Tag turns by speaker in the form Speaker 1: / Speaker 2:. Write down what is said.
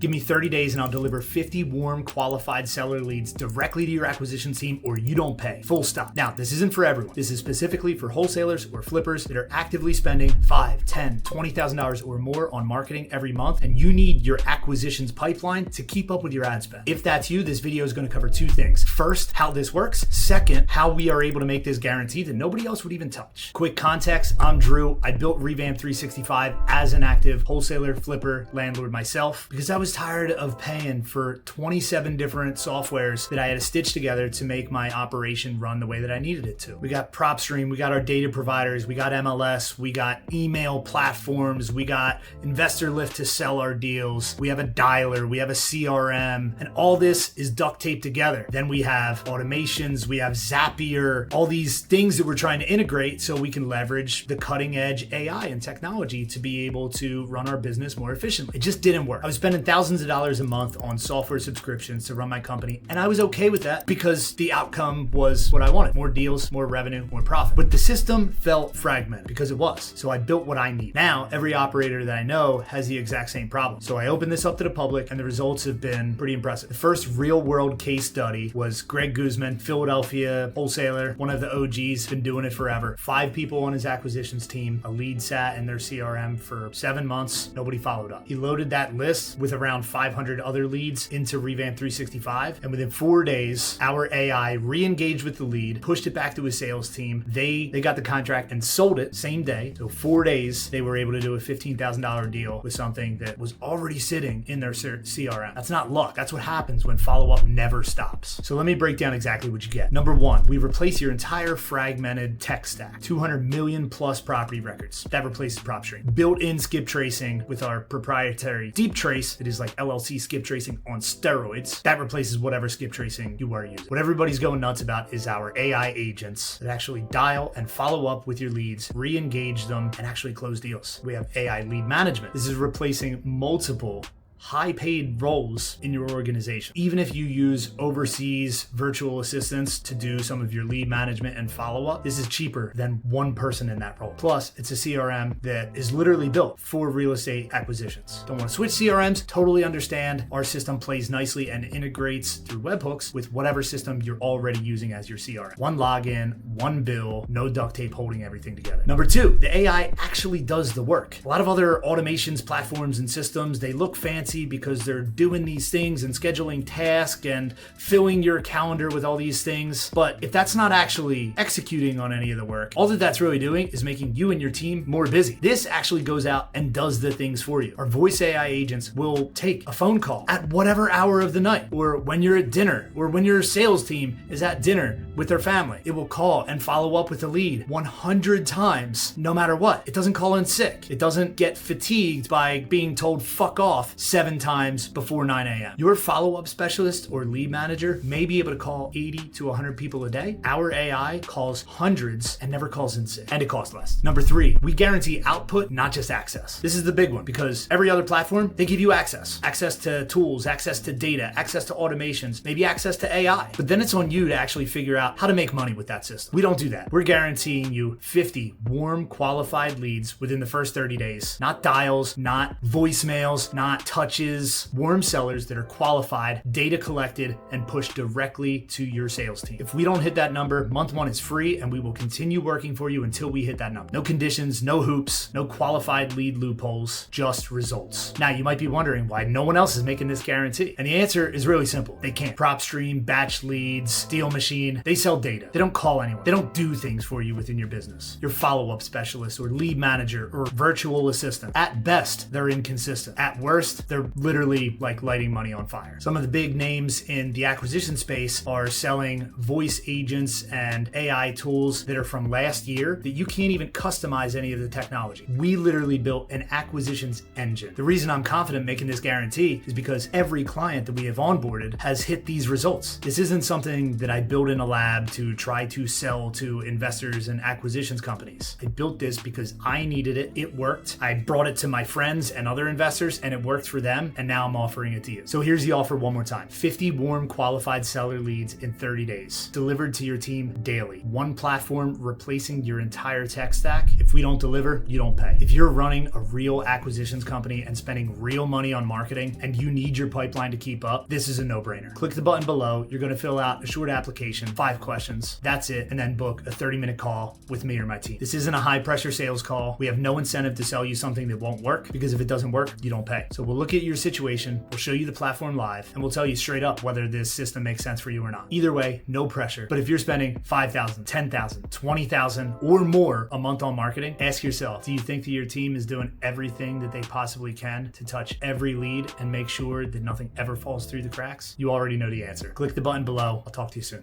Speaker 1: Give me 30 days and I'll deliver 50 warm, qualified seller leads directly to your acquisition team, or you don't pay. Full stop. Now, this isn't for everyone. This is specifically for wholesalers or flippers that are actively spending $5, $10, $20,000 or more on marketing every month, and you need your acquisitions pipeline to keep up with your ad spend. If that's you, this video is going to cover two things. First, how this works. Second, how we are able to make this guaranteed that nobody else would even touch. Quick context, I'm Drew. I built Revamp 365 as an active wholesaler, flipper, landlord myself because I was tired of paying for 27 different softwares that I had to stitch together to make my operation run the way that I needed it to. We got PropStream, we got our data providers, we got MLS, we got email platforms, we got Investor Lift to sell our deals, we have a dialer, we have a CRM, and all this is duct taped together. Then we have automations, we have Zapier, all these things that we're trying to integrate so we can leverage the cutting edge AI and technology to be able to run our business more efficiently. It just didn't work. I was spending thousands of dollars a month on software subscriptions to run my company, and I was okay with that because the outcome was what I wanted. More deals, more revenue, more profit. But the system felt fragmented because it was. So I built what I need. Now, every operator that I know has the exact same problem. So I opened this up to the public and the results have been pretty impressive. The first real world case study was Greg Guzman, Philadelphia wholesaler, one of the OGs, been doing it forever. 5 people on his acquisitions team, a lead sat in their CRM for 7 months. Nobody followed up. He loaded that list with around 500 other leads into Revamp 365. And within 4 days, our AI re-engaged with the lead, pushed it back to his sales team. They got the contract and sold it same day. So 4 days, they were able to do a $15,000 deal with something that was already sitting in their CRM. That's not luck. That's what happens when follow-up never stops. So let me break down exactly what you get. Number one, we replace your entire fragmented tech stack, 200 million plus property records. That replaces PropStream. Built-in skip tracing with our proprietary Deep Trace. It is like LLC skip tracing on steroids. That replaces whatever skip tracing you were using. What everybody's going nuts about is our AI agents that actually dial and follow up with your leads, re-engage them, and actually close deals. We have AI lead management. This is replacing multiple high-paid roles in your organization. Even if you use overseas virtual assistants to do some of your lead management and follow-up, this is cheaper than one person in that role. Plus, it's a CRM that is literally built for real estate acquisitions. Don't want to switch CRMs? Totally understand. Our system plays nicely and integrates through webhooks with whatever system you're already using as your CRM. One login, one bill, no duct tape holding everything together. Number two, the AI actually does the work. A lot of other automations, platforms, and systems, they look fancy because they're doing these things and scheduling tasks and filling your calendar with all these things. But if that's not actually executing on any of the work, all that that's really doing is making you and your team more busy. This actually goes out and does the things for you. Our voice AI agents will take a phone call at whatever hour of the night, or when you're at dinner, or when your sales team is at dinner with their family. It will call and follow up with the lead 100 times, no matter what. It doesn't call in sick. It doesn't get fatigued by being told fuck off 7 times before 9 a.m. Your follow-up specialist or lead manager may be able to call 80 to 100 people a day. Our AI calls hundreds and never calls in sick, and it costs less. Number 3, we guarantee output, not just access. This is the big one because every other platform, they give you access to tools, access to data, access to automations, maybe access to AI. But then it's on you to actually figure out how to make money with that system. We don't do that. We're guaranteeing you 50 warm, qualified leads within the first 30 days. Not dials, not voicemails, not touches, warm sellers that are qualified, data collected, and pushed directly to your sales team. If we don't hit that number, month 1 is free and we will continue working for you until we hit that number. No conditions, no hoops, no qualified lead loopholes, just results. Now you might be wondering why no one else is making this guarantee. And the answer is really simple. They can't. PropStream, Batch Leads, Deal Machine, they sell data. They don't call anyone. They don't do things for you within your business. Your follow-up specialist or lead manager or virtual assistant. At best, they're inconsistent. At worst, they're literally like lighting money on fire. Some of the big names in the acquisition space are selling voice agents and AI tools that are from last year that you can't even customize any of the technology. We literally built an acquisitions engine. The reason I'm confident making this guarantee is because every client that we have onboarded has hit these results. This isn't something that I built in a lab to try to sell to investors and acquisitions companies. I built this because I needed it. It worked. I brought it to my friends and other investors and it worked for them. them, and now I'm offering it to you. So here's the offer one more time. 50 warm qualified seller leads in 30 days, delivered to your team daily. One platform replacing your entire tech stack. If we don't deliver, you don't pay. If you're running a real acquisitions company and spending real money on marketing and you need your pipeline to keep up, this is a no-brainer. Click the button below. You're going to fill out a short application, 5 questions. That's it. And then book a 30-minute call with me or my team. This isn't a high-pressure sales call. We have no incentive to sell you something that won't work, because if it doesn't work, you don't pay. So we'll look at your situation, we'll show you the platform live, and we'll tell you straight up whether this system makes sense for you or not. Either way, no pressure. But if you're spending $5,000, $10,000, $20,000 or more a month on marketing, ask yourself, do you think that your team is doing everything that they possibly can to touch every lead and make sure that nothing ever falls through the cracks? You already know the answer. Click the button below. I'll talk to you soon.